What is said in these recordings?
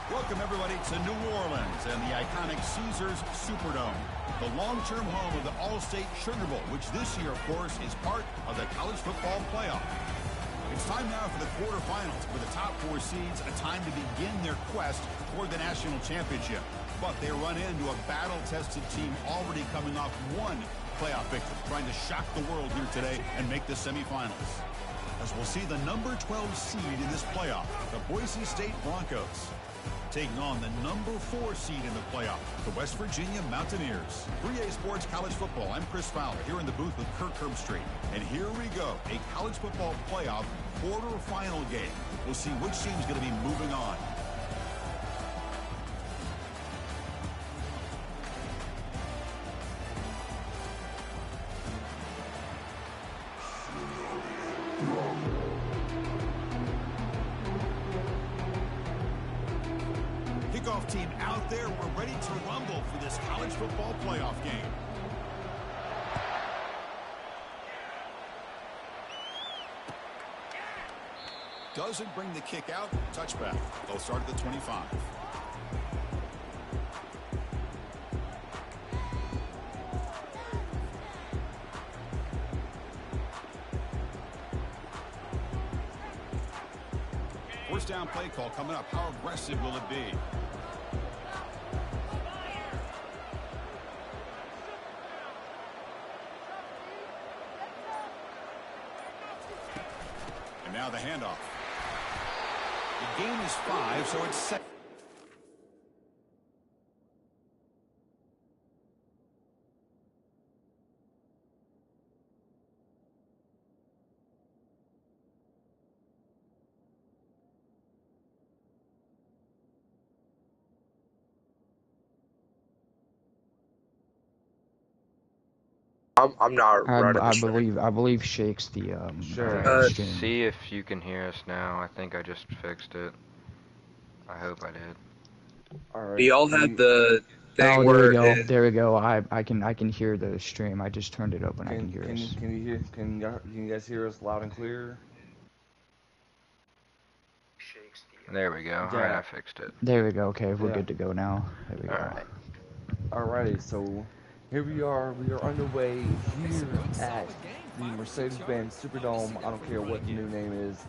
Welcome, everybody, to New Orleans and the iconic Caesars Superdome, the long-term home of the All-State Sugar Bowl, which this year, of course, is part of the college football playoff. It's time now for the quarterfinals, with the top four seeds a time to begin their quest toward the national championship. But they run into a battle-tested team already coming off one playoff victory, trying to shock the world here today and make the semifinals. As we'll see the number 12 seed in this playoff, the Boise State Broncos, taking on the number 4 seed in the playoff, the West Virginia Mountaineers. 3A Sports College Football. I'm Chris Fowler here in the booth with Kirk Herbstreit. And here we go, a college football playoff quarterfinal game. We'll see which team's going to be moving on. Kickoff team out there. We're ready to rumble for this college football playoff game. Doesn't bring the kick out. Touchback. They'll start at the 25. First down play call coming up. How aggressive will it be? And now the handoff. The game is 5, so it's 7. I'm not running the stream. I believe Shake's the Sure. stream. See if you can hear us now. I think I just fixed it. I hope I did. Alright. Do y'all have the thing there where we go. There we go. I can hear the stream. I just turned it up and I can hear us. Can you guys hear us loud and clear? There we go. Alright, I fixed it. There we go. Okay, we're good to go now. There we go. Alright. Alrighty, so here we are underway here at the Mercedes-Benz Superdome. I don't care what the new name is,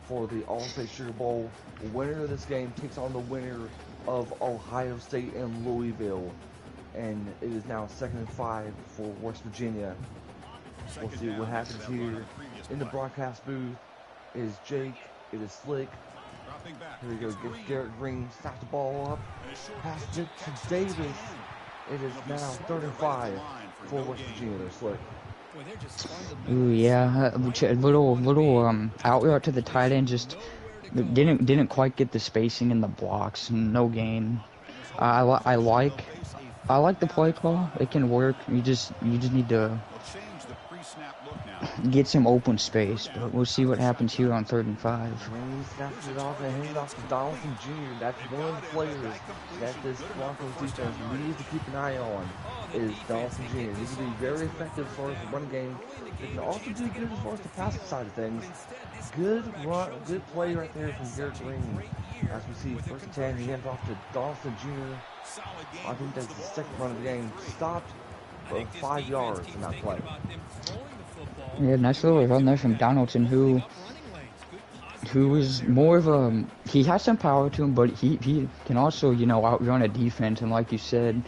for the All-State Sugar Bowl. The winner of this game takes on the winner of Ohio State and Louisville, and it is now 2nd and 5 for West Virginia. We'll see what happens here. In the broadcast booth is Jake. It is Slick. Here we go. Gets Garrett Green. Snaps the ball up. Pass it to Davis. It is now 3rd and 5 for West Virginia. They're Slick. Ooh, yeah, a little out route to the tight end, just didn't quite get the spacing in the blocks. No gain. I like the play call. It can work. You just need to get some open space. But we'll see what happens here on 3rd and 5. He snaps it off and hands off to Donaldson Jr. That's one of the players that this Broncos defense needs to keep an eye on. Is Donaldson Jr. He can be very effective as far as the run game. He can also do good as far as the passing side of things. Good play right there from Garrett Green. As we see, 1st and 10, he hands off to Donaldson Jr. I think that's the second run of the game. Stopped for 5 yards in that play. Yeah, nice little run there from Donaldson, who is more of a, he has some power to him, but he can also, outrun a defense. And like you said,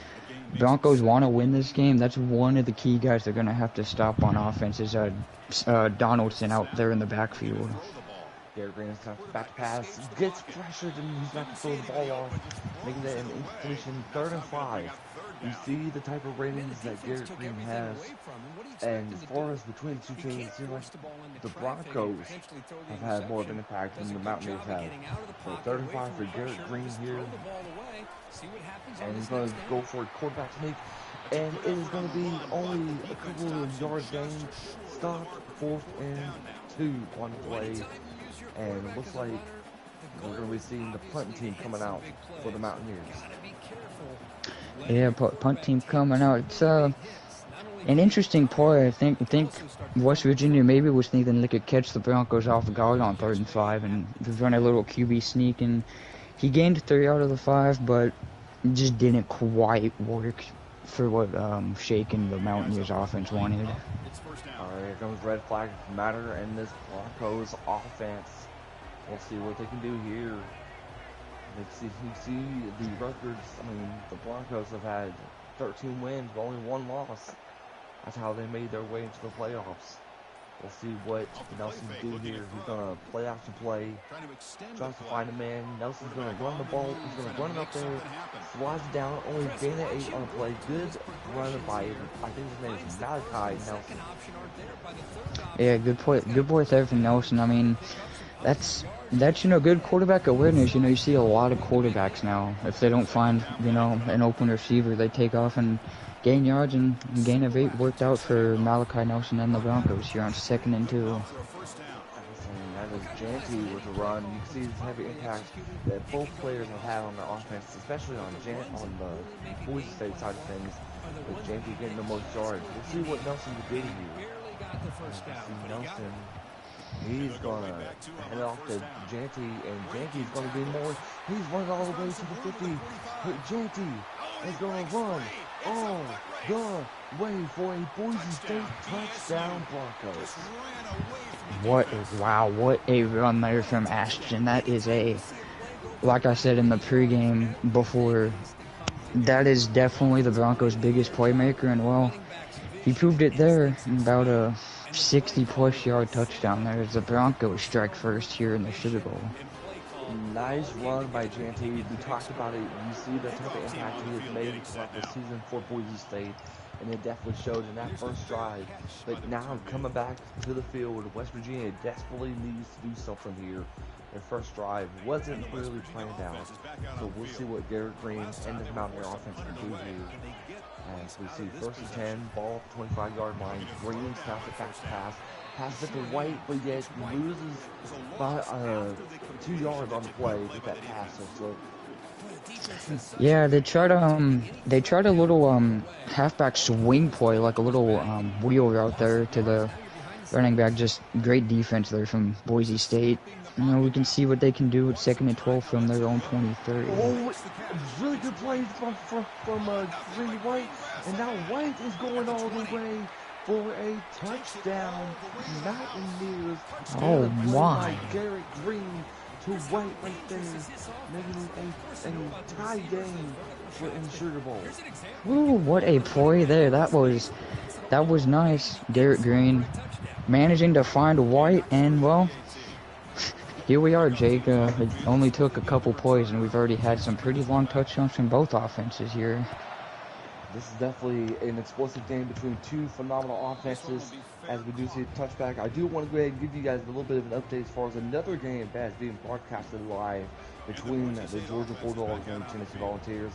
Broncos want to win this game. That's one of the key guys they're going to have to stop on offense is Donaldson out there in the backfield. Garrett Green is back to pass, gets pressured, and he's not to throw the ball off, making that an incompletion. 3rd and 5. You see the type of ratings that Garrett Green has, and as far as between the two teams, it seems like the Broncos have had more of an impact than the Mountaineers have. So 3rd and 5 for Garrett Green here, and he's going to go for a quarterback sneak, and it is going to be only a couple of yards gain. Stopped 4th and 2 on the play, and it looks like we're going to be seeing the punt team coming out for the Mountaineers. Yeah, punt team coming out. It's an interesting play. I think West Virginia maybe was thinking they could catch the Broncos off guard on 3rd and 5 and run a little QB sneak and he gained 3 out of the 5, but just didn't quite work for what shaking the Mountaineers offense wanted. Alright, here comes red flag matter and this Broncos offense. We'll see what they can do here. You see the records. I mean, the Broncos have had 13 wins, but only 1 loss. That's how they made their way into the playoffs. We'll see what Nelson can do here. He's gonna play action play, tries to find a man. Nelson's gonna run the ball. He's gonna run it up there, slides it down. Only gain an 8 on the play. Good run by, I think his name is Malachi Nelson. Yeah, good play there from Nelson. I mean, that's good quarterback awareness. You see a lot of quarterbacks now. If they don't find an open receiver, they take off and gain yards, and gain of 8 worked out for Malachi Nelson and the Broncos here on 2nd and 2. That is Janty with a run. You can see his heavy impact that both players have had on their offense, especially on the Boise State side of things, with Janty getting the most yards. We'll see what Nelson can do here. Nelson, he's gonna head off to Janty, and Janty's gonna do more. He's running all the way to the 50. But Janty is gonna run all the way for a Boise State touchdown, Broncos. What a run there from Ashton. That is like I said in the pregame before, that is definitely the Broncos' biggest playmaker, and well, he proved it there. About a 60-plus yard touchdown there as the Broncos strike first here in the Sugar Bowl. Nice run by Janty. We talked about it. You see the type of impact he has made throughout the season for Boise State, and it definitely showed in that first drive. But now coming back to the field, West Virginia desperately needs to do something here. Their first drive wasn't clearly planned out, so we'll see what Garrett Green and the Mountaineer offense can do here. As we see 1st and 10, ball at the 25-yard line. Green snaps it back to pass. Pass it to White, but yet loses by 2 yards on the play with that pass. Yeah, they tried a little halfback swing play, like a little wheel route there to the running back. Just great defense there from Boise State. We can see what they can do at 2nd and 12 from their own 23. Oh, really good play from Green White, and now White is going all the way for a touchdown. Mountaineers. Oh my! Garrett Green to White right there, making it a tie game for in Sugar Bowl. Ooh, what a play there! That was nice. Garrett Green managing to find White, and well, here we are, Jake. It only took a couple plays, and we've already had some pretty long touchdowns from both offenses here. This is definitely an explosive game between 2 phenomenal offenses. As we do see a touchback, I do want to go ahead and give you guys a little bit of an update as far as another game that is being broadcasted live between the Georgia Bulldogs and the Tennessee Volunteers.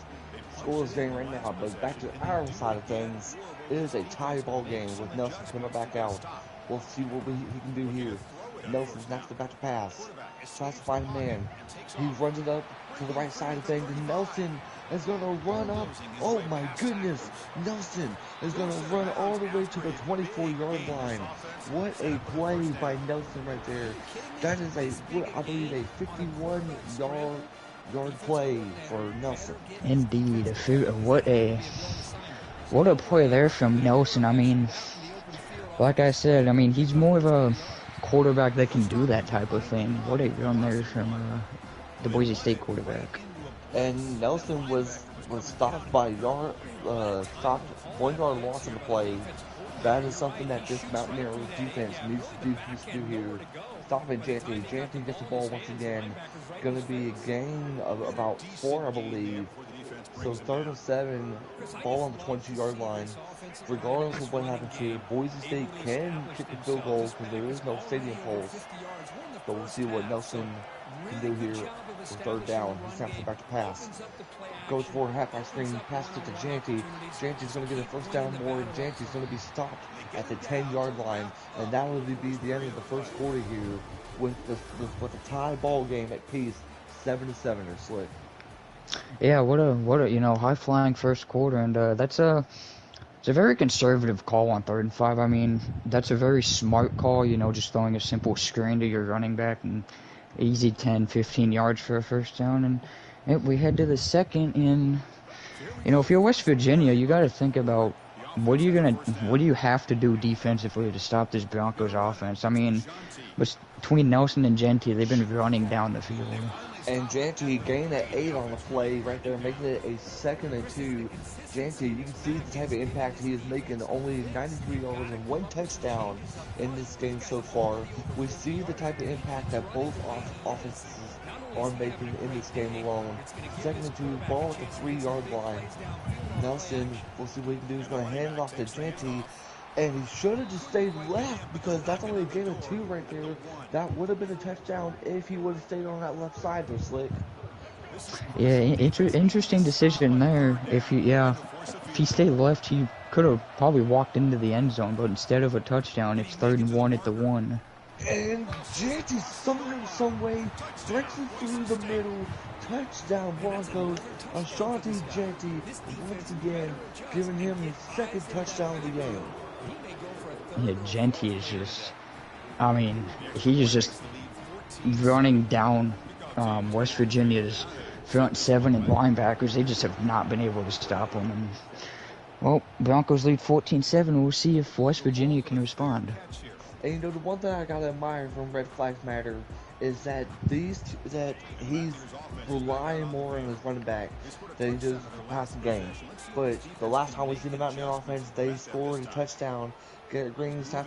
Scoreless game right now, but back to our side of things, it is a tie ball game with Nelson coming back out. We'll see what he can do here. Nelson snaps it back to pass. Tries to find a man. He runs it up to the right side of things, and Nelson is going to run up. Oh my goodness. Nelson is going to run all the way to the 24-yard line. What a play by Nelson right there. That is I believe a 51-yard play for Nelson. Indeed. What a play there from Nelson. I mean, like I said, he's more of a quarterback that can do that type of thing. What a run there from the Boise State quarterback. And Nelson was stopped by 1 yard loss in the play. That is something that this Mountaineer defense needs to do here. Stopping Janty. Janty gets the ball once again. Going to be a gain of about 4, I believe. So 3rd and 7, ball on the 22-yard line. Regardless of what happens here, Boise State can kick the field goal because there is no stadium pulse. So we'll see what Nelson can do here for 3rd down. He snaps it back to pass. Goes for a halfback screen, passes it to Janty. Janty's going to get a 1st down more. Janty's going to be stopped at the 10-yard line, and that will be the end of the first quarter here with a tie ball game at peace, 7-7 or Slick. Yeah, what a high flying first quarter, and it's a very conservative call on 3rd and 5. That's a very smart call, just throwing a simple screen to your running back and easy 10, 15 yards for a first down. And we head to the second. And you know, if you're West Virginia, you got to think about what do you have to do defensively to stop this Broncos offense? I mean, between Nelson and Genty, they've been running down the field. And Genty gained an 8 on the play right there, making it a 2nd and 2. Genty, you can see the type of impact he is making. Only 93 yards and 1 touchdown in this game so far. We see the type of impact that both offenses are making in this game alone. 2nd and 2, ball at the 3-yard line. Nelson, we'll see what he can do. He's going to hand it off to Genty. And he should have just stayed left because that's only a gain of 2 right there. That would have been a touchdown if he would have stayed on that left side there, Slick. Yeah, interesting decision there. If he stayed left, he could have probably walked into the end zone. But instead of a touchdown, it's 3rd and 1 at the 1. And Genty somehow, some way, stretches through the middle. Touchdown Broncos. Ashanti Genty once again giving him his 2nd touchdown of the game. Yeah, Genty is just, I mean, he is just running down West Virginia's front 7 and linebackers. They just have not been able to stop him. And, well, Broncos lead 14-7. We'll see if West Virginia can respond. And you know, the one thing I gotta admire from Red Flags Matter is that he's relying more on his running back than he does the passing game. But the last time we seen the Mountaineer offense, they scored a touchdown. Garrett Green tries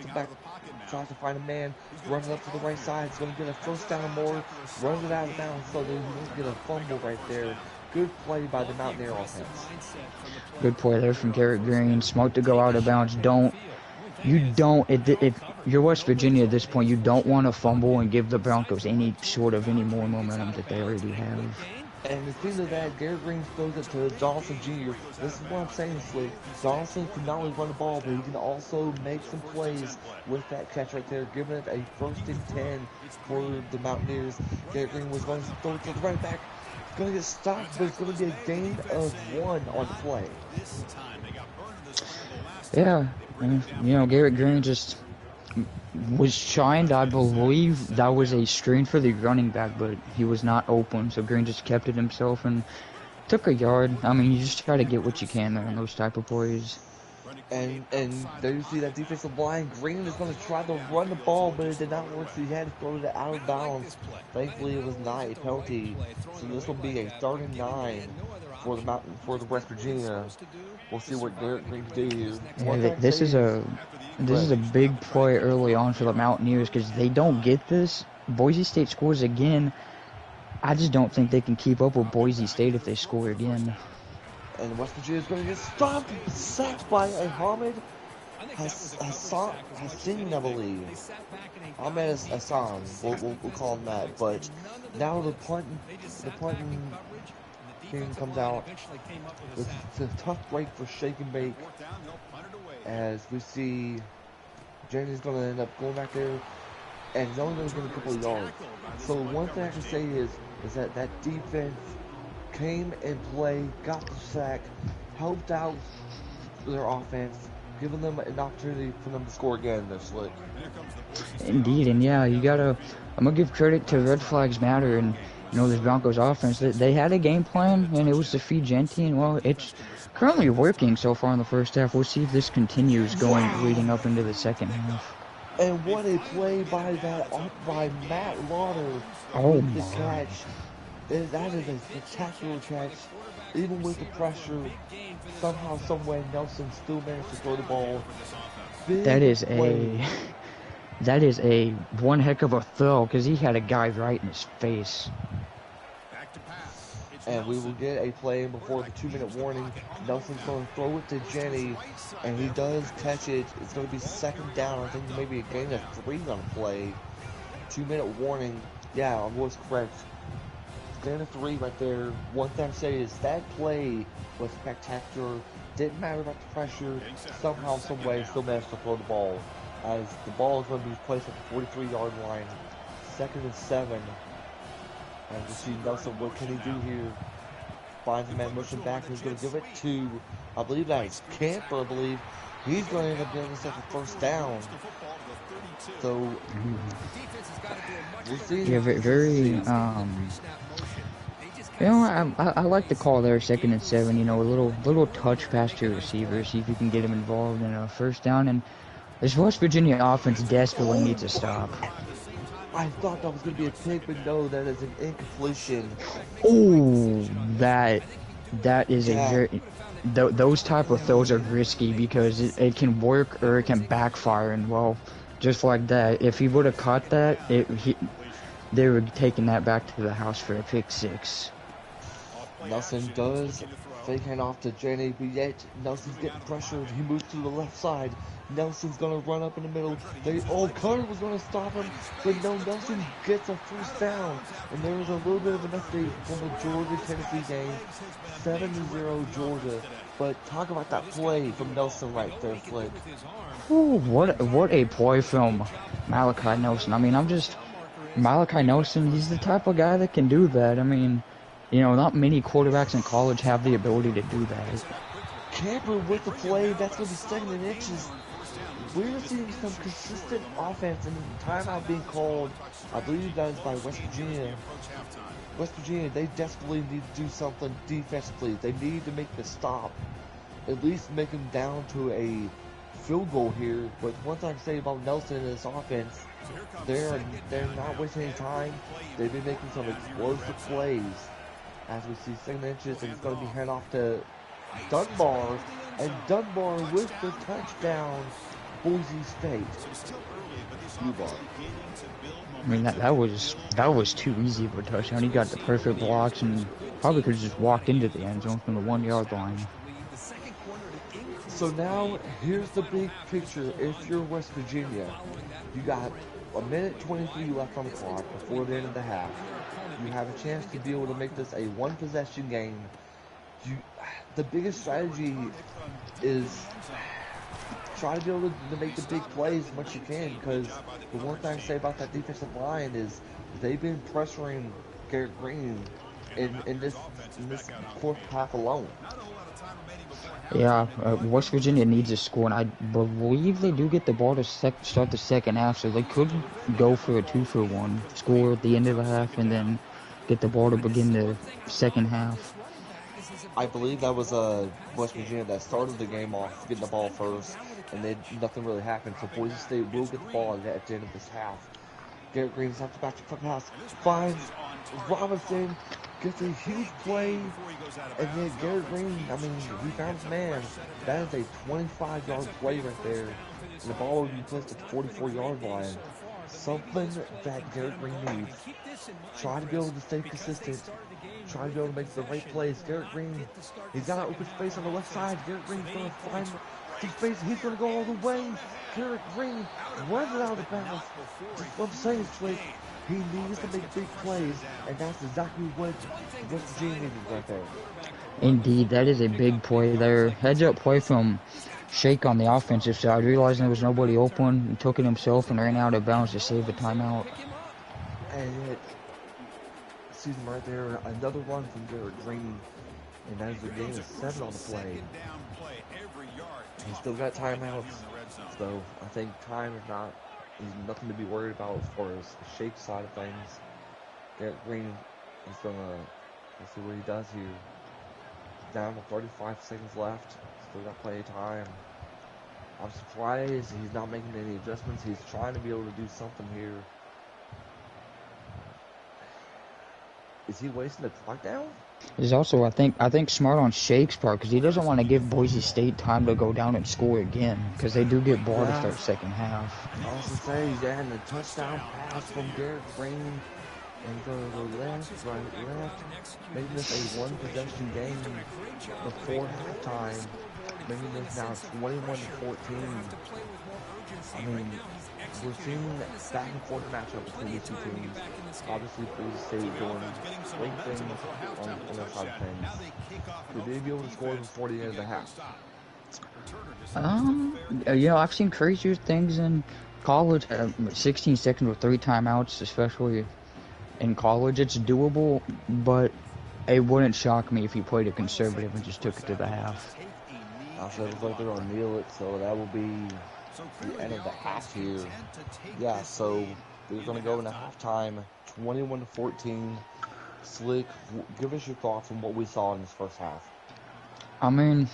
to find a man, runs up to the right side. He's gonna get a first down or more, runs it out of bounds so that he won't get a fumble right there. Good play by the Mountaineer offense. Good play there from Garrett Green. Smart to go out of bounds. If you're West Virginia at this point, you don't want to fumble and give the Broncos any more momentum that they already have. And the thing of that, Garrett Green throws it to Donaldson Jr. This is what I'm saying, Slick. Donaldson can not only run the ball, but he can also make some plays with that catch right there, giving it a 1st and 10 for the Mountaineers. Garrett Green was going to throw it to the right back. It's going to get stopped, but it's going to be a gain of 1 on the play. Yeah, you know, Garrett Green just was shined. I believe that was a screen for the running back, but he was not open, so Green just kept it himself and took a yard. I mean, you just try to get what you can there in those type of plays. And there you see that defensive line. Green is going to try to run the ball, but it did not work, so he had to throw it out of bounds. Thankfully, it was not a penalty, so this will be a 3rd and 9 for the West Virginia. We'll see what Garrett Green can do here. Yeah, this is a big play early on for the Mountaineers because they don't get this. Boise State scores again. I just don't think they can keep up with Boise State if they score again. And West Virginia is going to get stopped, sacked by Ahmed Hassan, I believe. Ahmed Hassan, we'll call him that. But now the punting team comes out with a tough break for Shake and Bake. As we see, Jenny's going to end up going back there, and he's only going to get a couple of yards. So one thing I can say is that defense came and played, got the sack, helped out their offense, giving them an opportunity for them to score again. They're slick. Indeed, and yeah, I'm gonna give credit to Red Flags Matter and this Broncos offense. They had a game plan, and it was to feed Genty, and well, it's currently working so far in the first half. We'll see if this continues leading up into the second half. And what a play by Matt Lauder. Oh the catch. That is a spectacular catch. Even with the pressure, somehow, someway, Nelson still managed to throw the ball. That is a one heck of a throw because he had a guy right in his face. And we will get a play before the 2-minute warning. Nelson's going to throw it to Jenny, and he does catch it. It's going to be second down. I think maybe a gain of 3 on the play. 2-minute warning. Yeah, I was correct. Gain of 3 right there. One thing I say is that play was spectacular. Didn't matter about the pressure. Somehow, some way, still managed to throw the ball. As the ball is going to be placed at the 43-yard line. 2nd and 7. And we see Nelson, what can he do here? Finds a man motion back, he's going to give it to, I believe that is Camper, I believe. He's going to end up getting himself a first down. So, we'll see. Yeah, very, you know, I like the call there, 2nd and 7. You know, a little touch pass to your receiver, see if you can get him involved in a first down. And this West Virginia offense desperately needs a stop. I thought that was going to be a pick, but no, that is an incompletion. Oh, that is a very... those type of throws are risky because it can work or it can backfire. And, well, just like that, if he would have caught that, they were taking that back to the house for a pick 6. Nelson does fake hand off to Jenny, but yet Nelson's getting pressured. He moves to the left side. Nelson's gonna run up in the middle. Carter was gonna stop him, but no, Nelson gets a first down. And there was a little bit of an update from the Georgia-Tennessee game. 7-0 Georgia. But talk about that play from Nelson right there, Flick. Ooh, what a play from Malachi Nelson. I mean, Malachi Nelson, he's the type of guy that can do that. I mean, you know, not many quarterbacks in college have the ability to do that. Camper with the play, that's going to be 2nd and inches. We're seeing some consistent offense, and timeout being called, I believe that is by West Virginia. West Virginia, they desperately need to do something defensively. They need to make the stop. At least make them down to a field goal here. But one thing I can say about Nelson and his offense, they're not wasting any time. They've been making some explosive plays. As we see 2nd inches, and it's going to be handed off to Dunbar, and Dunbar with the touchdown, Boise State. I mean, that was too easy of a touchdown. He got the perfect blocks and probably could have just walked into the end zone from the 1-yard line. So now, here's the big picture. If you're West Virginia, you got 1:23 left on the clock before the end of the half. You have a chance to be able to make this a one-possession game. The biggest strategy is try to be able to make the big plays as much as you can, because the one thing I say about that defensive line is they've been pressuring Garrett Green in this 4th half alone. Yeah, West Virginia needs a score, and I believe they do get the ball to start the 2nd half, so they could go for a 2-for-1, score at the end of the half, and then get the ball to begin the 2nd half. I believe that was West Virginia that started the game off getting the ball first, and then nothing really happened, so Boise State will get the ball at the end of this half. Garrett Green stops back to front pass, finds Robinson, gets a huge play, and then Garrett Green, I mean, he found his man. That is a 25-yard play right there, and the ball will be placed at the 44-yard line. Something that Garrett Green needs. Try to be able to stay consistent. Try to be able to make the right plays. Garrett Green, he's got an open space on the left side. Garrett Green's going to find some space. He's going to go all the way. Garrett Green runs it out of bounds. Just what I'm saying, Slick, he needs to make big plays, and that's exactly what West Virginia needed right there. Indeed, that is a big play there. Heads-up play from Shake on the offensive side, realizing there was nobody open, he took it himself and ran out of bounds to save the timeout. And it, see him right there, another run from Garrett Green, and that is a gain of 7 on the play. He's still got timeouts, so I think time is nothing to be worried about as far as the Shake side of things. Garrett Green is gonna, let's see what he does here. Down to 35 seconds left. Still got plenty of time. I'm surprised he's not making any adjustments. He's trying to be able to do something here. Is he wasting the clock down? He's also, I think smart on Shake's part, because he doesn't want to give Boise State time to go down and score again, because they do get ball to start 2nd half. I was to say, he's adding a touchdown pass from Garrett Green. And go to the left, left, making this a one-possession game before halftime, making this now 21-14. I mean, we're seeing that back and forth matchup between these two teams. Obviously, Boise State doing great things on their side of things. Could they be able to score before the end of the half? You know, I've seen crazier things in college. 16 seconds with 3 timeouts, especially in college. It's doable, but it wouldn't shock me if you played it conservative and just took it to the half. Also, it looks like they're going to kneel it, so that will be the end of the half here. Yeah, so They're going to go into halftime 21-14. Slick, give us your thoughts on what we saw in this first half. I mean,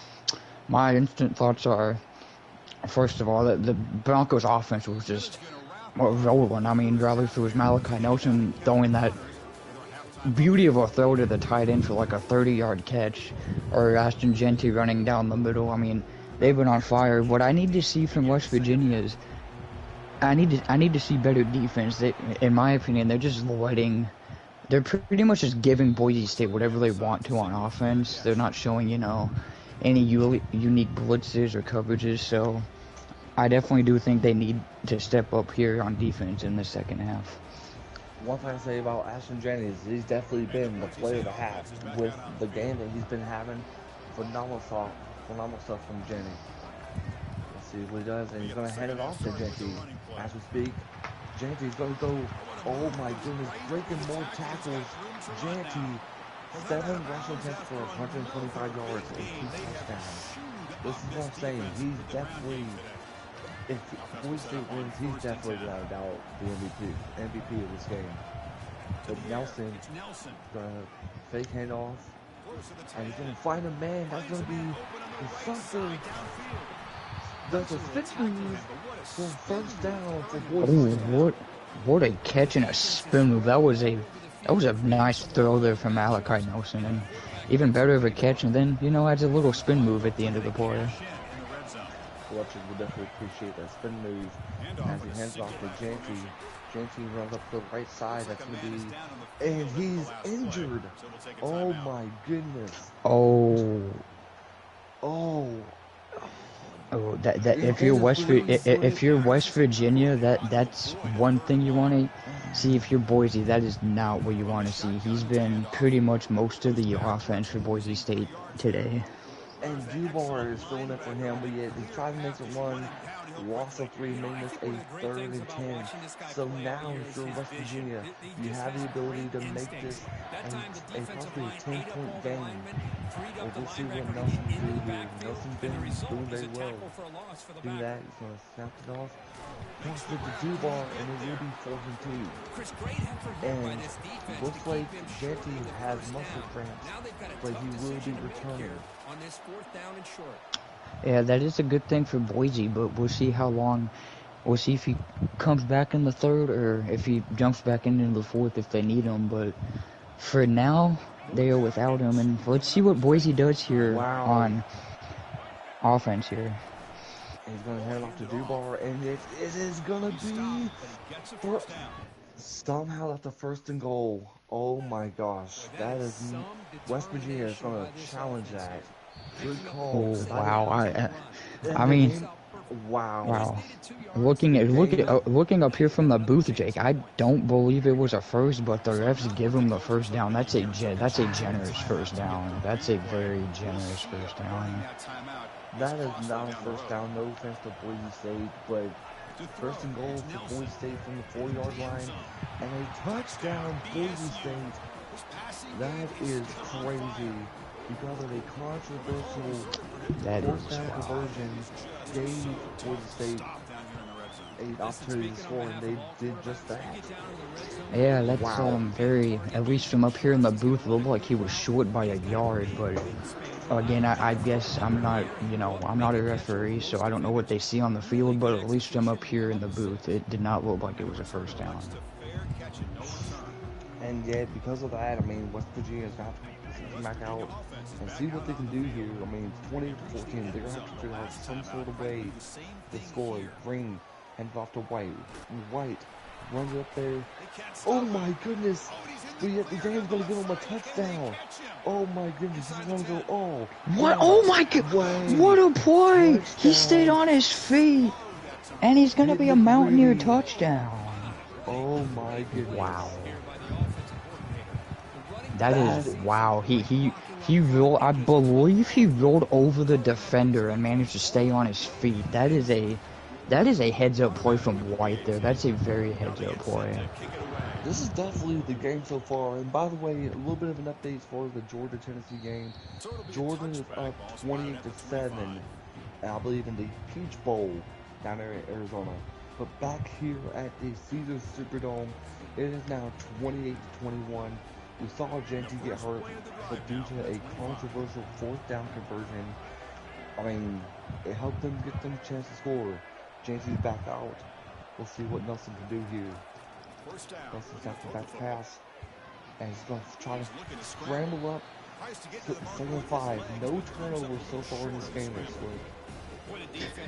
my instant thoughts are, first of all, that the Broncos offense was just rolling. I mean, rather if it was Malachi Nelson throwing that beauty of a throw to the tight end for like a 30-yard catch, or Ashton Jeanty running down the middle. I mean, they've been on fire. What I need to see from West Virginia is I need to see better defense. In my opinion, they're pretty much just giving Boise State whatever they want to on offense. They're not showing, any unique blitzes or coverages. So I definitely do think they need to step up here on defense in the second half. One thing I say about Ashton Jennings is he's definitely been the player of the half with the game that he's been having. Phenomenal stuff from Jenny. Let's see what he does, and he's going to hand it off to Jenty as we speak. Jenty's going to go. Oh my goodness, breaking more tackles. Janty, 7 rushing attempts for 125 yards and 2 touchdowns. This is what I'm saying. He's definitely, if Boise State wins, he's definitely without a doubt the MVP of this game. But Nelson gonna fake handoff, and he's gonna find a man. That's gonna be something. That's a spin move for first down for Boise State. What a catch and a spin move. That was a nice throw there from Malachi Nelson, and even better of a catch, and then, adds a little spin move at the end of the play. Watchers will definitely appreciate that spin move as he hands off to Janty. Janty runs up to the right side. That's going to be, and he's injured. Oh my goodness. Oh, that if you're West Virginia, that's one thing you want to see. If you're Boise, that is not what you want to see. He's been pretty much most of the offense for Boise State today. And Dubar is filling it for him, but yet he tried to make it run. Loss of 3, making this a 3rd and 10. So now, if you're West Virginia, you have the ability to make this a possibly a 10-point game. Well, we'll see what Nelson can do here. Nelson's been doing very well. Do that, he's going to snap it off. Pass it to Dubar, and it will be 4th and 2. And looks like Janty has muscle cramps, but he will be returning. On this 4th down and short. Yeah, that is a good thing for Boise, but we'll see how long. We'll see if he comes back in the 3rd or if he jumps back into the 4th if they need him. But for now, they are without him, and let's see what Boise does here on offense here. He's going to hand it off to Dubar, and it is going to be somehow that's the 1st and goal. Oh my gosh, that is West Virginia is going to challenge that. Good call. Oh wow! I mean, wow. Looking up here from the booth, Jake, I don't believe it was a first, but the refs give him the first down. That's a generous first down. That's a very generous first down. That is not a first down. No offense to Boise State, but 1st and goal for Boise State from the 4-yard line, and a touchdown Boise State. That is crazy. Because of a controversial 4th down conversion, gave Boise State an opportunity to score, and they did just that. Yeah, that's very, at least from up here in the booth, it looked like he was short by a yard, but again, I guess I'm not a referee, so I don't know what they see on the field, but at least from up here in the booth, it did not look like it was a first down. And yet, because of that, I mean, West Virginia's got to come back out and see what they can do here. I mean, 20-14, they're going to have to figure out some sort of way to score. Green hands off to White. White runs up there. Oh my goodness! But yet the game's going to give him a touchdown. Oh my goodness! He's going to go. Oh. What? Oh my god! What a play! Touchdown. He stayed on his feet, and he's going to be a Mountaineer touchdown. Oh my goodness! Wow. That is wow. He rolled. I believe he rolled over the defender and managed to stay on his feet. That is a heads-up play from White there. That's a very heads-up play. This is definitely the game so far. And by the way, a little bit of an update for the Georgia-Tennessee game. Georgia is up 28-7, I believe, in the Peach Bowl down there in Arizona. But back here at the Caesars Superdome, it is now 28-21. We saw Genty get hurt, but due to a controversial 4th down conversion, I mean, it helped them get them a chance to score. Genty's back out. We'll see what Nelson can do here. Nelson's got the back pass, and he's going to try to scramble up. 7-5. No turnovers so far in this game this week.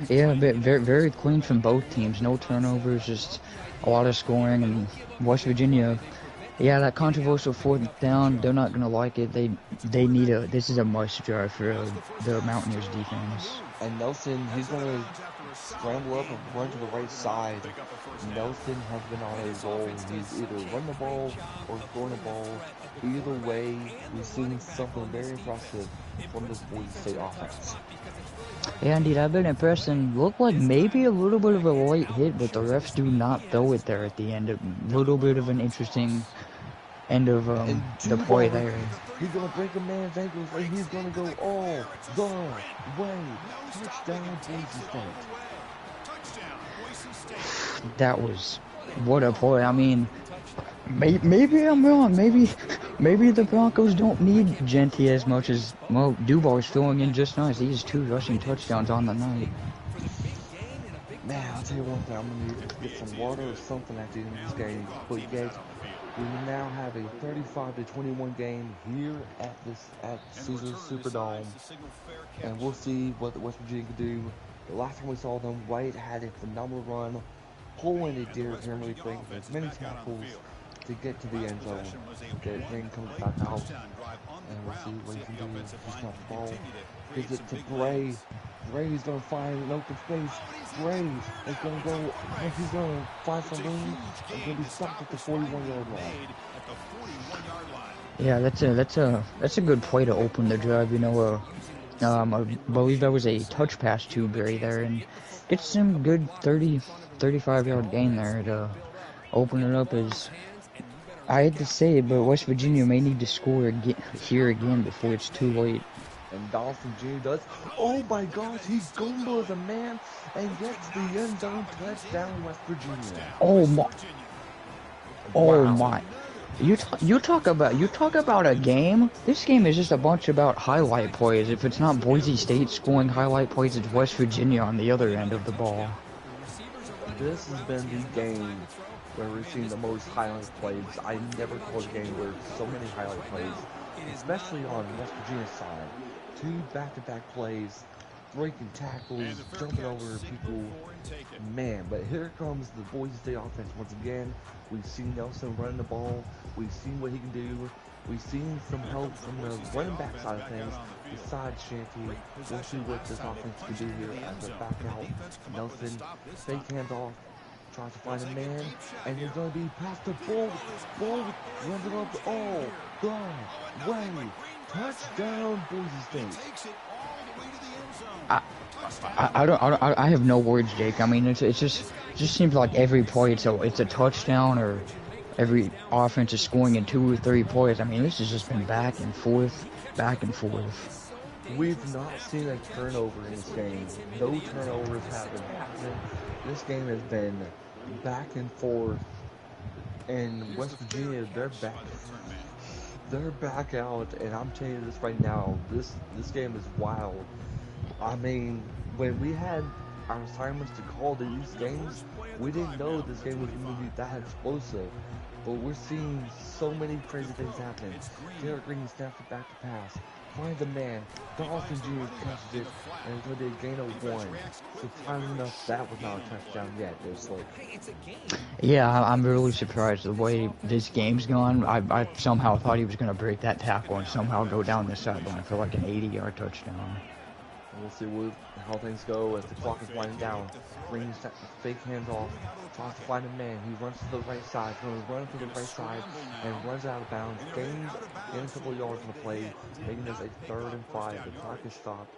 Yeah, but very clean from both teams. No turnovers, just a lot of scoring. And West Virginia, yeah, that controversial 4th down, they're not gonna like it. They need a. This is a must drive for the Mountaineers defense. And Nelson, he's gonna scramble up and run to the right side. Nelson has been on a roll. He's either run the ball or throwing the ball. Either way, we've seen something very impressive from this Boise State offense. Yeah, indeed, I've been impressed and looked like maybe a little bit of a late hit, but the refs do not throw it there at the end. A little bit of an interesting end of the play there. He's going to break a man's ankles and he's going to go all the way. Touchdown, Boise State. That was, what a play. I mean, maybe I'm wrong. Maybe the Broncos don't need Genty as much as, well, Dubar's filling in just nice. He has 2 rushing touchdowns on the night. Man, I'll tell you one thing. I'm going to need to get some water or something at the end of this game. But you guys, we now have a 35-21 game here at Caesars Superdome. And we'll see what West Virginia can do. The last time we saw them, White had a phenomenal run, pulling a Derrick Henry thing with many tackles to get to the end zone. Derrick Henry comes back out, and we'll see what he can do. He's got the ball. Gives it to Bray. Bray's going to find an open space. Bray is going to go, he's going to find some room, and going to be stopped at the 41-yard line. Yeah, that's a good play to open the drive. You know, I believe that was a touch pass to Bray there, and gets some good 35-yard gain there to open it up. As I hate to say it, but West Virginia may need to score here again before it's too late. And Dawson Jr. does. Oh my gosh, he gumbles a man and gets the end zone touchdown, West Virginia. Oh my! Oh my! You talk about a game. This game is just a bunch about highlight plays. If it's not Boise State scoring highlight plays, it's West Virginia on the other end of the ball. This has been the game where we've seen the most highlight plays. I never called a game where so many highlight plays, especially on West Virginia's side. 2 back-to-back plays, breaking tackles, jumping over people. Man, but here comes the Boise State offense once again. We've seen Nelson running the ball. We've seen what he can do. We've seen some help from the running back side of things besides Shanty. We'll see what this offense can do here as a back out. Nelson, fake hands off, tries to find a man, and he's going to be past the ball. Ball runs it up all the way. Touchdown, Boise State. I have no words, Jake. I mean, it just seems like every play it's a touchdown, or every offense is scoring in 2 or 3 plays. I mean, this has just been back and forth. We've not seen a turnover in this game. No turnovers have been happening. This game has been back and forth. And West Virginia, they're back out, and I'm telling you this right now, this game is wild. I mean, when we had our assignments to call to these games, we didn't know this game was going to be that explosive. But we're seeing so many crazy things happening. Derek Green snaps it back to pass. Finds a man. Dawson Jr. catches it, and it's going to be a gain of 1. Surprisingly enough, that was not a touchdown yet. It was like... Yeah, I'm really surprised the way this game's gone. I somehow thought he was going to break that tackle and somehow go down the sideline for like an 80-yard touchdown. We'll see how things go as the clock is winding down. Green's fake hands off, tries to find a man. He runs to the right side, going to run to the right side, and runs out of bounds. Gains in a couple yards on the play, making this a 3rd and 5. The clock is stopped.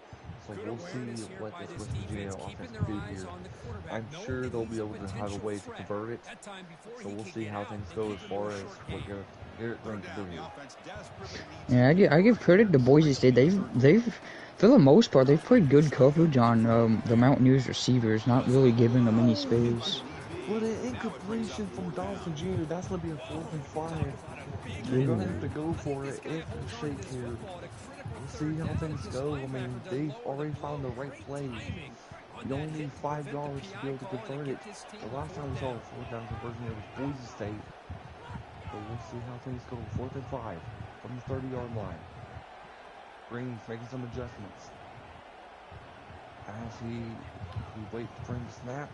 So we'll see what this West Virginia offense can do here. I'm sure they'll be able to have a way to convert it. So we'll see how things go as far as what Garrett Green can do here. Yeah, I give credit to Boise State. They've for the most part, they've played good coverage on the Mountaineers receivers, not really giving them any space. What an incompletion from Donaldson Jr. That's going to be a 4th and 5. They're going to have to go for it if the shake here. We'll see how things go. I mean, they've already found the right play. You only need 5 yards to be able to convert it. The last time we saw a 4th down conversion, it was Boise State. But we'll see how things go. 4th and 5 from the 30-yard line. Green's making some adjustments. As he waits for him to snap.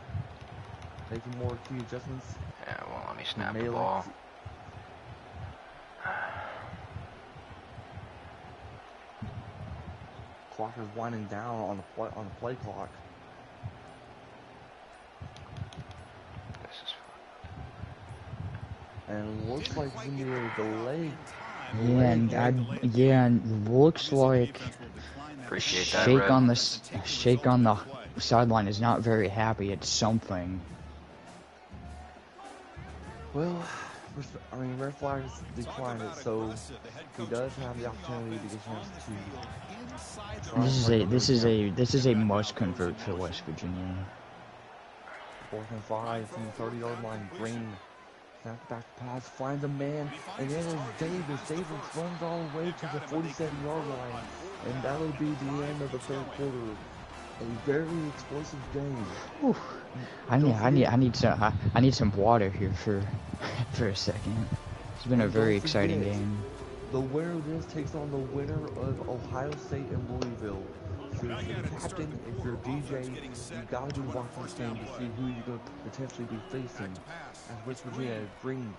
Making more key adjustments. Yeah, well, let me snap the ball. Clock is winding down on the play clock. This is fun. And it looks like it's gonna be a delay. Yeah, and looks like appreciate that. Shake on the sideline is not very happy. It's something. Well, I mean, red flags declined it, so he does have the opportunity to get a chance to. This is a must convert for West Virginia. 4th and 5 from the 30-yard line. Green snap back pass, finds a man, and then it's Davis. Davis runs all the way to the 47-yard line, and that'll be the end of the 3rd quarter. A very explosive game. Whew. I need some water here for a second. It's been a very exciting game. The winner of this takes on the winner of Ohio State and Louisville. So if you're the captain, if you're a DJ, you gotta be watching this game to see who you're gonna potentially be facing. As West Virginia, Green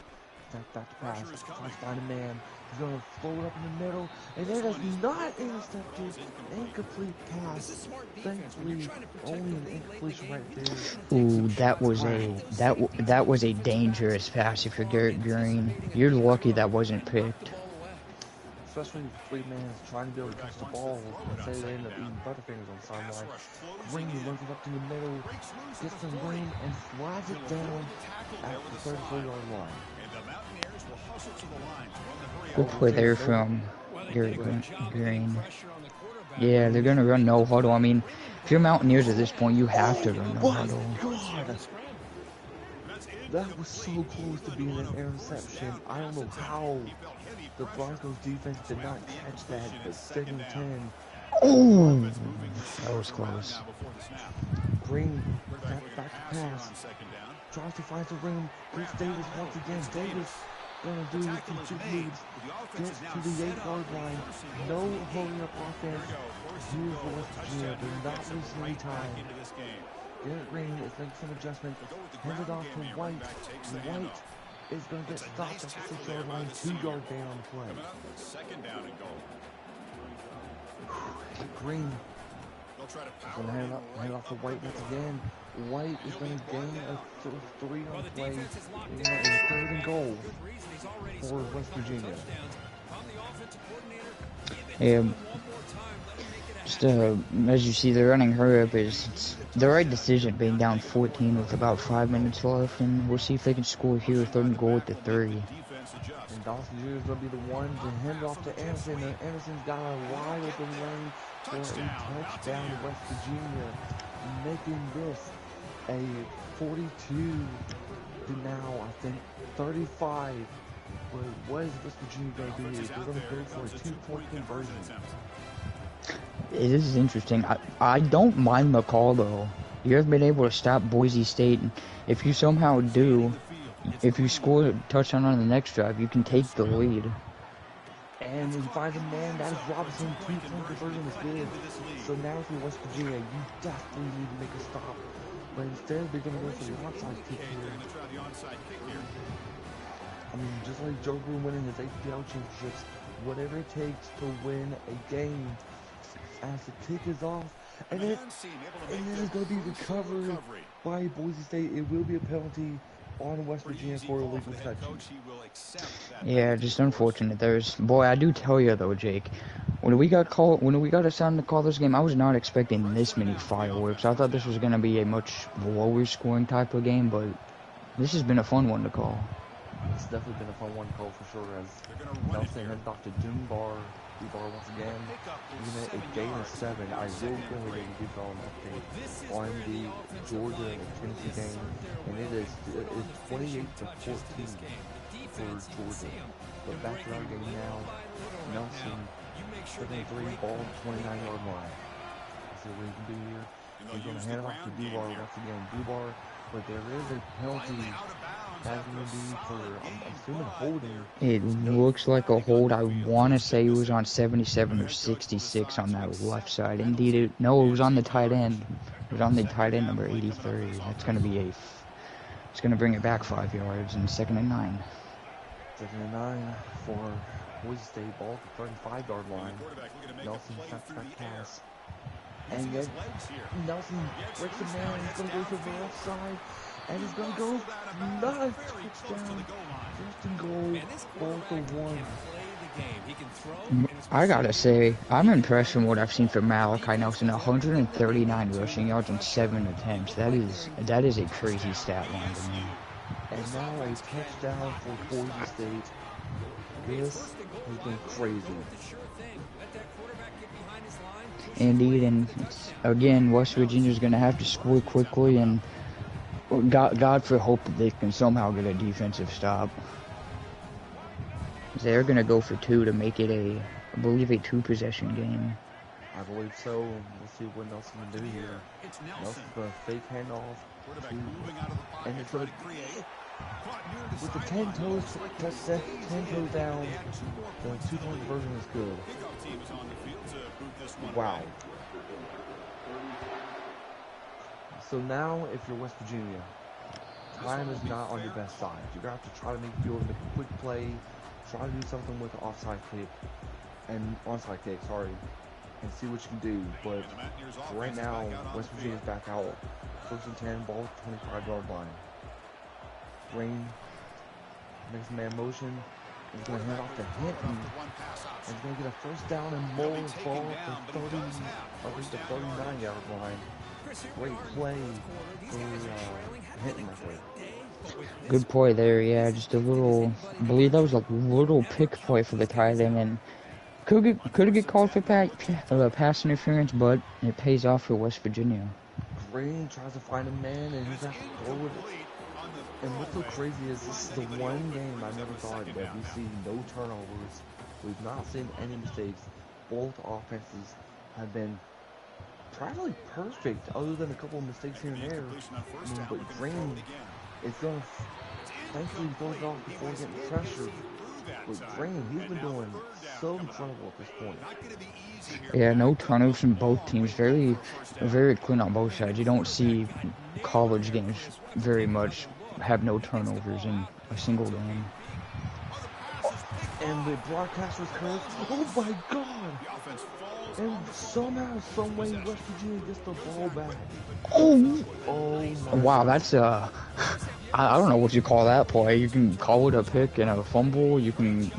back to pass, tries to find a man. He's gonna throw it up in the middle, and that is not intercepted. Incomplete pass. Thankfully, only an incompletion right there. Ooh, that was a dangerous pass if you're Garrett Green. You're lucky that wasn't picked. Especially when 3 men trying to be able to catch the ball and say they end up eating butterfingers on the sideline. Green runs it up to the middle, gets the Green, and flags it down at the 34-yard line. Good play there from Garrett Green. Yeah, they're going to run no huddle. I mean, if you're Mountaineers at this point, you have to run no huddle. God. That was so close to being an interception. I don't know how the Broncos defense did not catch that at 2nd and 10. Oh, that was close. Green, back to pass. Tries to find the room. Gets Davis once again. Davis gonna do some 2 moves. Gets to the 8-yard line. No hurry up offense. Here's West Virginia. They're not losing any time. Garrett Green is making some adjustments. Hands it off to White. White is going to get stopped at the 6-yard line. 2 yards down on the play. Green is going to hand it off to White once again. White is going to gain a 3 on the play. And 3rd and goal for West Virginia. Just as you see, the running hurry-up is the right decision, being down 14 with about 5 minutes left, and we'll see if they can score here, 3rd and goal at the 30. And Dawson Jr. is going to be the one to hand it off to Anderson, and Anderson's got a wide open lane for a touchdown to West Virginia, making this a 42 to now, I think, 35. But what is West Virginia going to do here? They're going to go for a 2-point conversion. This is interesting. I don't mind the call, though. You have been able to stop Boise State. If you somehow do, if you score a touchdown on the next drive, you can take the lead. And he finds a man. That is Robinson. 2-point conversion is good. So now if you're West Virginia, you definitely need to make a stop. But instead, they're going to go for the onside kick here. I mean, just like Joe Green winning his HPL championships, whatever it takes to win a game. As the kick is off, and then it's going to be recovered by Boise State. It will be a penalty on West Virginia for illegal touch. Yeah, just unfortunate. Boy, I do tell you though, Jake, when we got assigned to call this game, I was not expecting this many fireworks. I thought this was going to be a much lower scoring type of game, but this has been a fun one to call. It's definitely been a fun one to call for sure, as Nelson headed off to Dunbar. Dunbar once again, even at a gain of 7. I will go ahead and give y'all an update on the Georgia and Tennessee game, and it is 28-14 for Georgia. But back to our game now. Nelson, 7-3, ball 29-yard line. Let's see what he can do here. He's going to hand it off to Dubar once again. Dubar, but there is a penalty. That's going to be for, I'm assuming, holding. It looks like a hold. I want to say it was on 77 or 66 on that left side. Indeed, no, it was on the tight end. It was on the tight end, number 83. That's going to be it's going to bring it back 5 yards and 2nd and 9. 2nd and 9 for Boise State, ball at the 35-yard line. Nelson snaps back pass. And then Nelson breaks the man. He's going to go to the left side. And he's going to go. Nice touchdown. First and goal. Ball to 1. I got to say, I'm impressed from what I've seen from Malachi Nelson. 139 rushing yards and 7 attempts. That is a crazy stat line to me. And now a touchdown for Boise State. This has been crazy. Indeed, and again, West Virginia's going to have to score quickly, and God for hope that they can somehow get a defensive stop. They're going to go for 2 to make it I believe, a 2-possession game. I believe so. We'll see what Nelson can do here. Nelson's going to fake handoff. And it's going to, with the 10 toes down, the 2-point conversion is good. Wow. So now, if you're West Virginia, time is not on your best side. You're going to have to try to make a quick play, try to do something with the onside kick, and see what you can do. But right now, West Virginia's back out. 1st and 10, ball 25-yard line. Green makes a man motion. He's going to hand off to Hinton. And he's going to get a 1st down and more ball at the 39-yard line. Great play for Hinton right there. Good play there, yeah. Just a little, I believe that was a little pick play for the tight end, and could get called for pass interference, but it pays off for West Virginia. Green tries to find a man, and he's actually forward. And what's so crazy is this is the one game I never thought that we see no turnovers. We've not seen any mistakes. Both offenses have been practically perfect, other than a couple of mistakes here and there. But Green is going to thankfully throw it off before getting pressured. But Green, he's been doing so incredible at this point. Yeah, no turnovers from both teams. Very, very clean on both sides. You don't see college games very much have no turnovers in a single game. And the broadcast was cursed. Oh my God! And somehow, some way, West Virginia gets the ball back. Oh my wow, God. that's I don't know what you call that play. You can call it a pick and a fumble. You can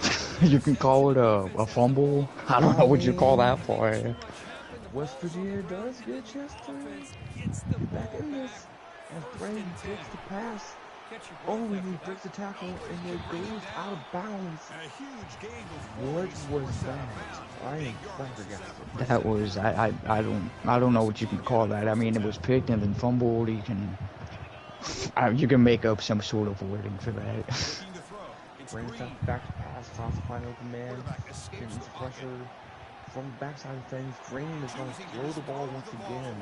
call it a fumble. I don't know what you call that play. West Virginia does get a chance to get back in this. And Brady takes the pass. Oh, and he breaks the tackle, and it goes out of bounds. What was that? I am flabbergasted. That was I don't know what you can call that. I mean, it was picked and then fumbled. You can make up some sort of wording for that. Brings up back to pass, tries to find open man, getting pressure from the backside of things. Green is going to throw the ball once again.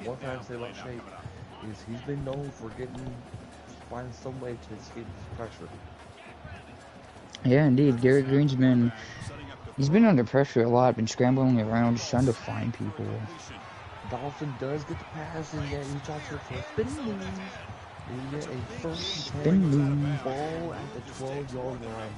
One thing I say about Shape is he's been known for finding some way to escape this pressure. Yeah, indeed. Garrett Green's he's been under pressure a lot, been scrambling around, just trying to find people. Dawson does get the pass, and yet he tries for a spin move. We get a 1st and 10 ball at the 12-yard line.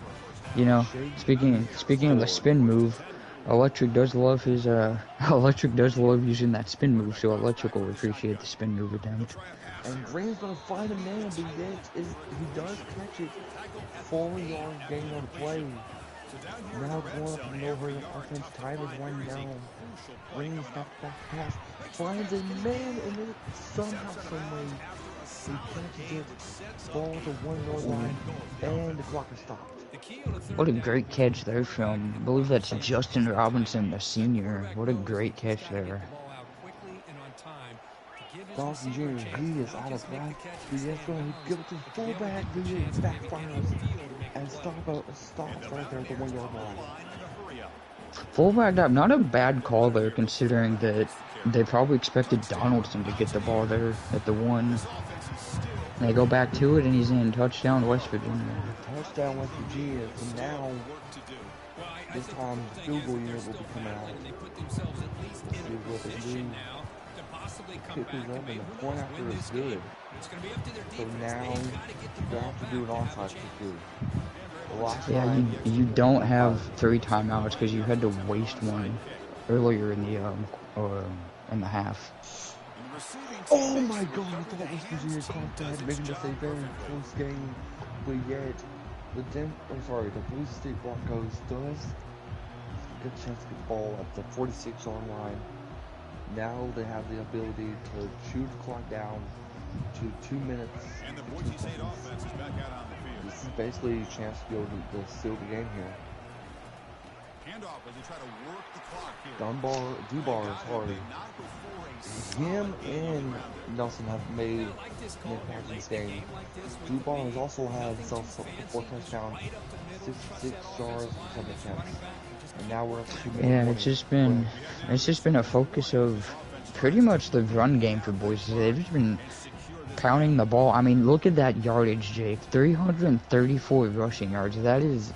You know, speaking of the spin move, Electric does love using that spin move, so Electric will appreciate the spin move attempt. And Green's gonna find a man, but he does catch it. 4-yard gain on the play. Now going up and over the offense, time is winding down. Green steps back pass, finds a man, and then somehow, some way, He catches it, ball to 1 yard line, and the clock is stopped. What a great catch there from, I believe that's Justin Robinson, the senior. What a great catch there. Dawson Jr., he is out of breath. He is going to give it to the fullback. He backfires and stops right there at the 1 yard line. Fullback up, not a bad call there considering that they probably expected Donaldson to get the ball there at the 1. They go back to it and he's in. Touchdown West Virginia. Touchdown West Virginia. So now, this time the field goal unit will be coming out. Let's see what they do. Kickers up and the point after is good. So now you have to do an onside kicker. Yeah, you don't have 3 timeouts because you had to waste one earlier in the half. Oh my God! I thought West Virginia caught that, making this a very close game, but yet the Boise State Broncos does get a chance to get the ball at the 46-yard line. Now they have the ability to shoot the clock down to 2 minutes. And the Boise State offense is back out on the field. This is basically a chance to be able to seal the game here. Handoff as they try to work the clock here. Dubar is hard. Him and Nelson have made an impact in this game. Dubar has also had himself 4 touchdowns, 66 yards, and 7 attempts. And now we're up to 2 minutes. Yeah, it's just been a focus of pretty much the run game for Boise. They've just been pounding the ball. I mean, look at that yardage, Jake. 334 rushing yards. That is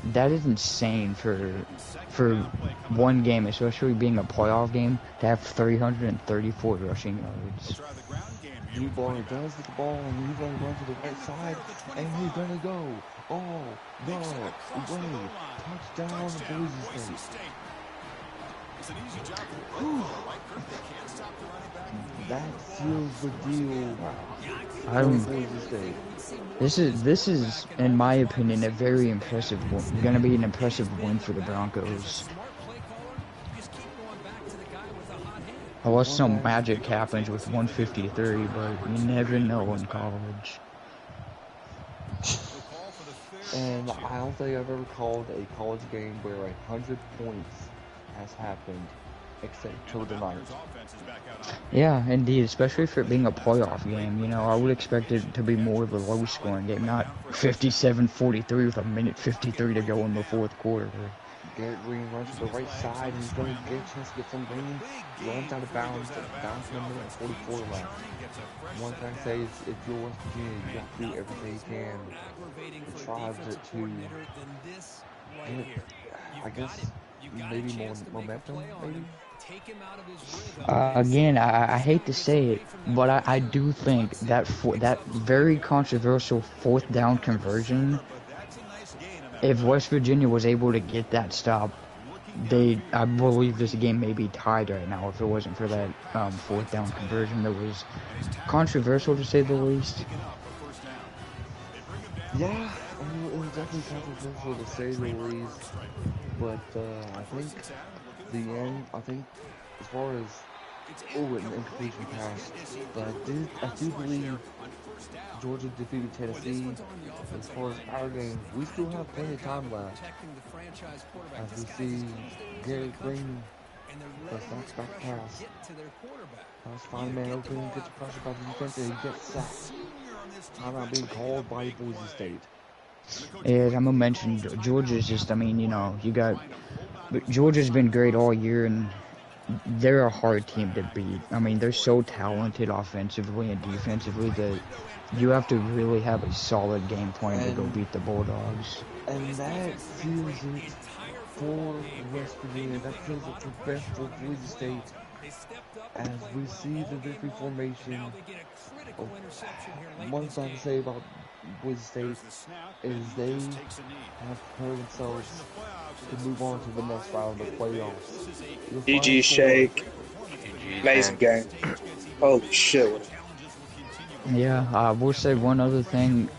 insane for one game, especially being a playoff game, to have 334 rushing yards. Dubar does get the ball and he's going to run to the right side and he's going to go. Oh, no, way. Touchdown, Boise State. That seals the deal. This is, in my opinion, a very impressive win. Going to be an impressive win for the Broncos. Unless some magic happens with 153, but you never know in college. And I don't think I've ever called a college game where 100 points has happened, except till tonight. Yeah, indeed, especially for it being a playoff game. You know, I would expect it to be more of a low-scoring game, not 57-43 with a minute 53 to go in the fourth quarter. Garrett Green runs to the right side, and he's going to get a chance to get some green. Runs out of bounds, down to a minute 44 left. One thing I say is, if you're West Virginia, you have to do everything you can to try to get, I guess, maybe more momentum, maybe? Again, I hate to say it, but I do think that that very controversial 4th down conversion, if West Virginia was able to get that stop, I believe this game may be tied right now if it wasn't for that 4th down conversion that was controversial to say the least. Yeah, it was definitely controversial to say the least, but I think as far as an incompletion pass, but I do believe Georgia defeated Tennessee. As far as our game, we still have plenty of time left. As we see Garrett Green does not back pass. Let's find a man open, gets pressure by the defense, and he gets sacked. Timeout being called by Boise State. Yeah, I'm gonna mention Georgia's just, I mean, you know, Georgia's been great all year, and they're a hard team to beat. I mean, they're so talented offensively and defensively that you have to really have a solid game plan to go beat the Bulldogs. And that seals it for West Virginia. That seals it for best for Boise State. As we see the victory formation, one thing to say about Boise State is they have prepared themselves to move on to the next round of the playoffs. GG Shake. Amazing game. Holy shit. Yeah, we'll say one other thing.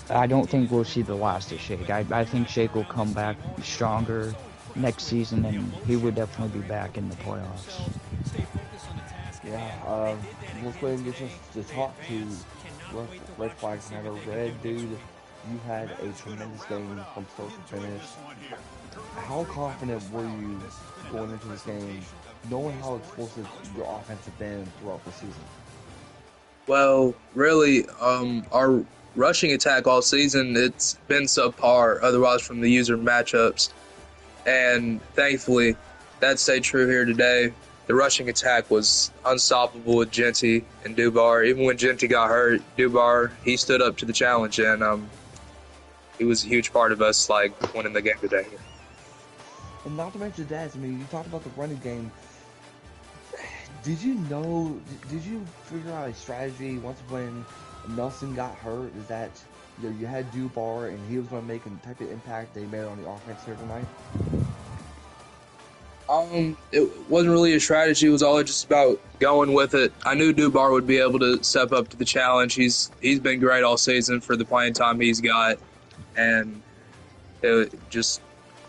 I don't think we'll see the last of Shake. I think Shake will come back stronger next season, and he would definitely be back in the playoffs. Yeah, let's go ahead and get to talk to red flags matter. Red, dude, you had a tremendous game from start to finish. How confident were you going into this game, knowing how explosive your offense had been throughout the season? Well, really, our rushing attack all season, it's been subpar otherwise from the user matchups. And thankfully, that stayed true here today. The rushing attack was unstoppable with Genty and Dubar. Even when Genty got hurt, Dubar, he stood up to the challenge, and he was a huge part of us winning the game today. And not to mention that, I mean, you talked about the running game. Did you figure out a strategy once when Nelson got hurt? Is that you had Dubar and he was going to make a type of impact they made on the offense here tonight? It wasn't really a strategy. It was all just about going with it. I knew Dubar would be able to step up to the challenge. He's been great all season for the playing time he's got, and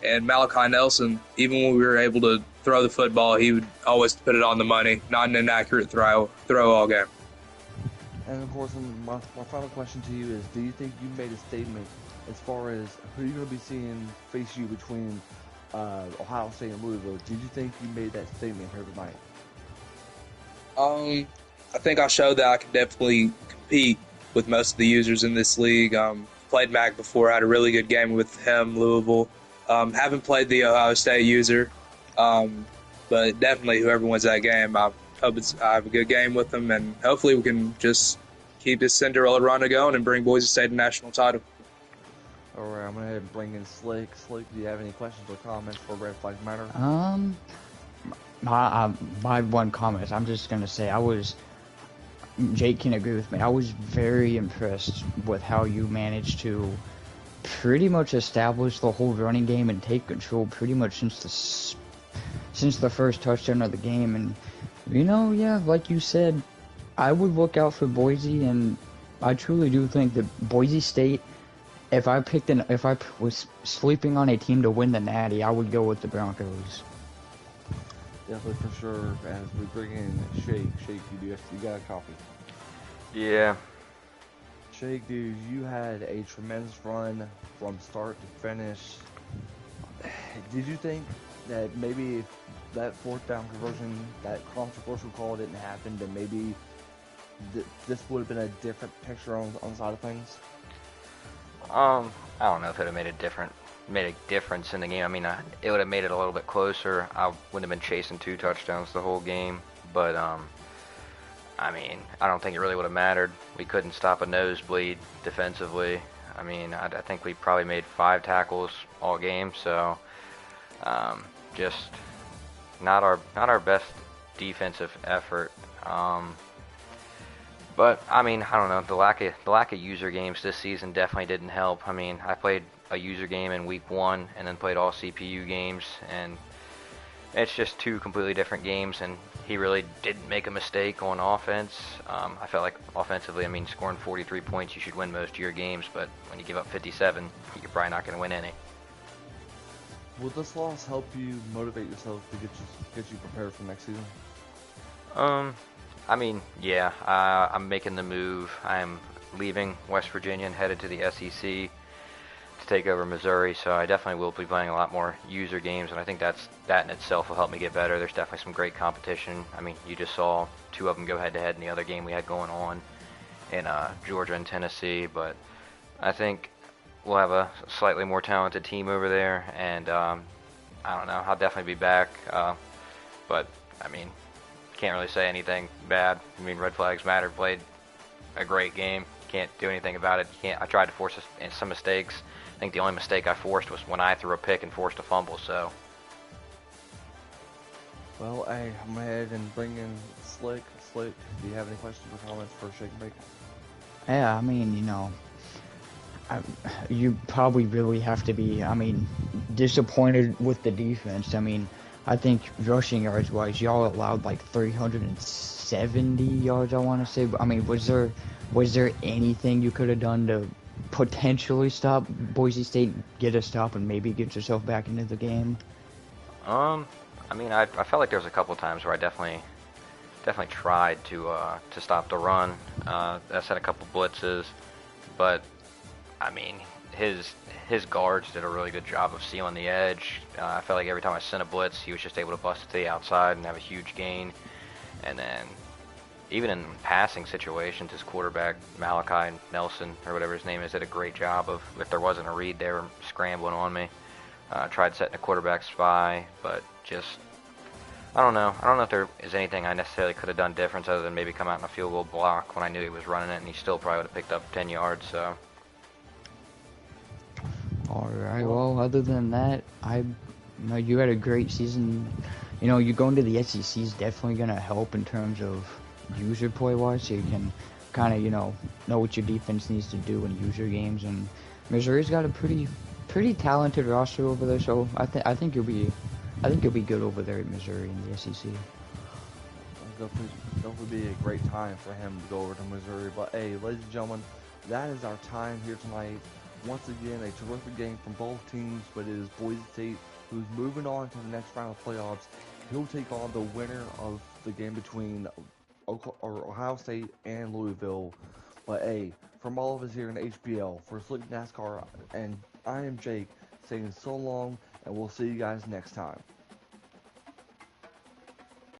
and Malachi Nelson, even when we were able to throw the football, he would always put it on the money, not an inaccurate throw all game. And of course, my final question to you is: do you think you made a statement as far as who you're going to be seeing face you between Ohio State and Louisville? Did you think you made that statement here tonight? I think I showed that I could definitely compete with most of the users in this league. Played Mac before, had a really good game with him, Louisville. Haven't played the Ohio State user, but definitely whoever wins that game, I hope I have a good game with them, and hopefully we can just keep this Cinderella run going and bring Boise State a national title. All right, I'm going to head and bring in Slick. Slick, do you have any questions or comments for Red Flags Matter? My one comment, I'm just going to say Jake can agree with me. I was very impressed with how you managed to pretty much establish the whole running game and take control pretty much since the first touchdown of the game. And, yeah, like you said, I would look out for Boise, and I truly do think that Boise State, if I was sleeping on a team to win the Natty, I would go with the Broncos. Definitely for sure. As we bring in Shake, you got a copy? Yeah. Shake, dude, you had a tremendous run from start to finish. Did you think that maybe if that fourth down conversion, that controversial call didn't happen, then maybe this would have been a different picture on the side of things? I don't know if it would have made a difference in the game. I mean, it would have made it a little bit closer. I wouldn't have been chasing 2 touchdowns the whole game, but I mean, I don't think it really would have mattered. We couldn't stop a nosebleed defensively. I mean, I think we probably made 5 tackles all game, so just not our best defensive effort. But I mean, I don't know. The lack of user games this season definitely didn't help. I mean, I played a user game in week 1 and then played all CPU games, and it's just 2 completely different games. And he really didn't make a mistake on offense. I felt like offensively, I mean, scoring 43 points, you should win most of your games. But when you give up 57, you're probably not going to win any. Will this loss help you motivate yourself to get you prepared for next season? I mean, yeah, I'm making the move. I'm leaving West Virginia and headed to the SEC to take over Missouri, so I definitely will be playing a lot more user games, and I think that in itself will help me get better. There's definitely some great competition. I mean, you just saw 2 of them go head-to-head in the other game we had going on in Georgia and Tennessee, but I think we'll have a slightly more talented team over there, and I don't know, I'll definitely be back, but, I mean, can't really say anything bad. I mean, Red Flags Matter played a great game. Can't do anything about it. I tried to force some mistakes. I think the only mistake I forced was when I threw a pick and forced a fumble, so. Well, hey, I'm going to head and bring in Slick. Slick, do you have any questions or comments for Shake and Bake? Yeah, I mean, you probably really have to be, disappointed with the defense. I mean, I think rushing yards wise, y'all allowed like 370 yards, I want to say. But I mean, was there anything you could have done to potentially stop Boise State, get a stop, and maybe get yourself back into the game? I mean, I felt like there was a couple times where I definitely definitely tried to stop the run. That sent a couple blitzes, but I mean, his guards did a really good job of sealing the edge. I felt like every time I sent a blitz, he was just able to bust it to the outside and have a huge gain. And then even in passing situations, his quarterback, Malachi Nelson, or whatever his name is, did a great job of, if there wasn't a read there, scrambling on me. Tried setting a quarterback spy, but just, I don't know. I don't know if there is anything I necessarily could have done different other than maybe come out in a field goal block when I knew he was running it, and he still probably would have picked up 10 yards, so. All right. Well, other than that, you had a great season. You know, you going to the SEC is definitely gonna help in terms of user play wise, so you can kind of know what your defense needs to do in user games. And Missouri's got a pretty talented roster over there, so I think you'll be good over there at Missouri in the SEC. It'll definitely be a great time for him to go over to Missouri. But hey, ladies and gentlemen, that is our time here tonight. Once again, a terrific game from both teams, but it is Boise State who's moving on to the next round of playoffs. He'll take on the winner of the game between Ohio State and Louisville. But hey, from all of us here in HPL, for Slick NASCAR, and I am Jake, saying so long, and we'll see you guys next time.